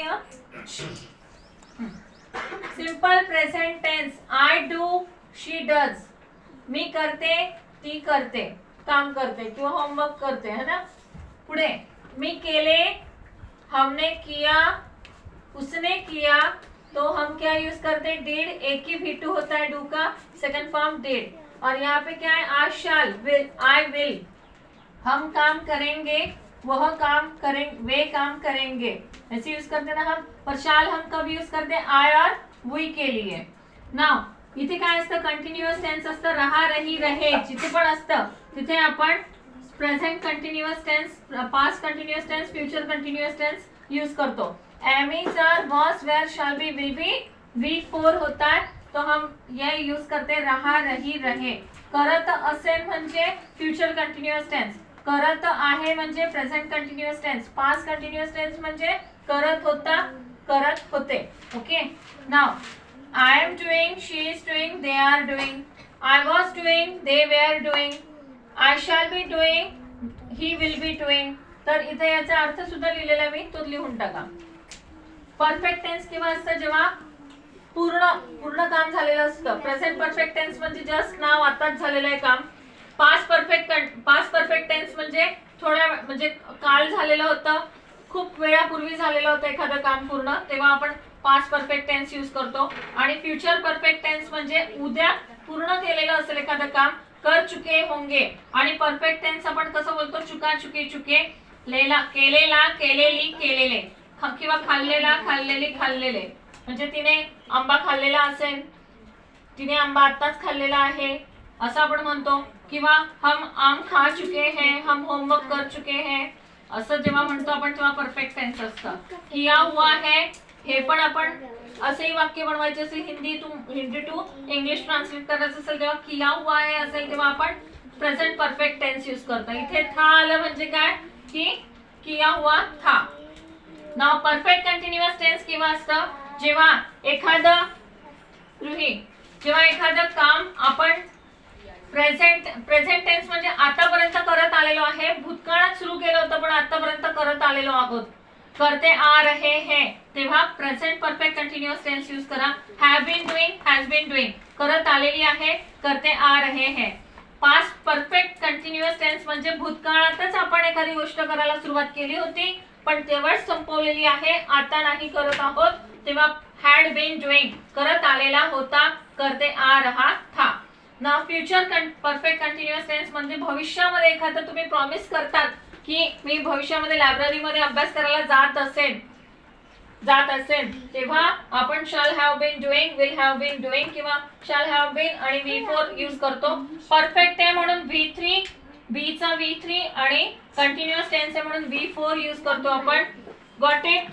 here? Simple present tense. I do, she does. मी करते, ती करते, काम करते किंवा होमवर्क करते, है ना. पुढे मी केले, हमने किया, उसने किया, तो हम क्या यूज करते हैं? डिड. एक ही V2 होता है डू का, सेकंड फॉर्म डिड. और यहाँ पे क्या है? आई शैल, विल, आई विल. हम काम करेंगे, वह काम करेंगे, वे काम करेंगे, ऐसे यूज करते ना हम. पर शाल हम कब यूज करते? आय और वी के लिए. नाव इथे काय असतं? कंटिन्युअस टेन्स असतं. रहा, रही, रहे. जिथे पण असतं तिथे आपण present continuous tense, past continuous tense, future continuous tense use करतो. Am is, are, was, were, shall be, will be, V4 होता है तो हम ये यूज करते रहा, रही, रहे. करत असेल म्हणजे फ्युचर कंटिन्युअस टेन्स. करत आहे म्हणजे present continuous tense. Past continuous tense म्हणजे करत होता, करत होते. Okay. Now I am doing, she is doing, they are doing, I was doing, they were doing, I shall be doing, he will be doing. तर इथे याचा अर्थ सुद्धा लिहिलेला मी, तो लिहून टाका. परफेक्ट टेन्स केव्हा असतं? जेव्हा पूर्ण काम झालेलं असतं. प्रेझेंट परफेक्ट टेन्स म्हणजे जस्ट नाव, आताच झालेलं आहे काम. पास्ट परफेक्ट टेन्स म्हणजे थोड्या, म्हणजे काल झालेलं होतं, खूप वेळापूर्वी झालेलं होतं एखादं काम पूर्ण, तेव्हा आपण पास्ट परफेक्ट टेन्स यूज करतो. आणि फ्युचर परफेक्ट टेन्स म्हणजे उद्या पूर्ण केलेलं असेल एखादं काम, कर चुके होंगे. आणि परफेक्ट टेन्स आपण कसं बोलतो? चुका, चुके, चुके, लेला, केलेला, केलेली, केलेले, किंवा खाल्लेला, खाल्लेली, खाल्लेले. म्हणजे तिने आंबा खाल्लेला असेल, तिने आंबा आत्ताच खाल्लेला आहे असं आपण म्हणतो. किंवा हम आम खा चुके हैं, हम होमवर्क कर चुके हैं, असं जेव्हा म्हणतो आपण तेव्हा परफेक्ट टेन्स असतं. किया हुआ है, हे पण आपण असेही वाक्य बनवायचे असेल, हिंदी टू इंग्लिश ट्रान्सलेट करायचं असेल तेव्हा किया हुआ है असेल तेव्हा आपण प्रेझेंट परफेक्ट टेन्स यूज करतो. इथे था आलं म्हणजे काय? की किया हुआ था. नाव परफेक्ट कंटिन्युअस टेन्स केव्हा असतं? जेव्हा एखादं काम आपण प्रेझेंट टेन्स म्हणजे आतापर्यंत करत आलेलो आहे, भूतकाळात सुरू केलं होतं पण आतापर्यंत करत आलेलो आहोत, करते आ रहे हैं, तेव्हा present perfect continuous tense use करा. Have been doing, has been doing, करत आलेली आहे, करते आ रहे हैं. पास्ट परफेक्ट कंटिन्युअस टेन्स म्हणजे भूतकाळातच आपण एखादी गोष्ट करायला सुरुवात केली होती पण तेव्हाच संपवलेली आहे, आता नाही करत आहोत, तेव्हा हॅड बीन डुईंग, करत आलेला होता, करते आ रहा था. ना फ्युचर परफेक्ट कंटिन्युअस टेन्स म्हणजे भविष्यामध्ये एखादं तुम्ही प्रॉमिस करतात की मी भविष्यामध्ये लायब्ररीमध्ये अभ्यास करायला जात असेल तेव्हा आपण shall have been doing, will have been doing किंवा शॅल हॅव बीन आणि V4 यूज करतो. परफेक्ट आहे म्हणून V3, बीचा V3 आणि कंटिन्युअस टेन्स आहे म्हणून V4 यूज करतो आपण. Got it?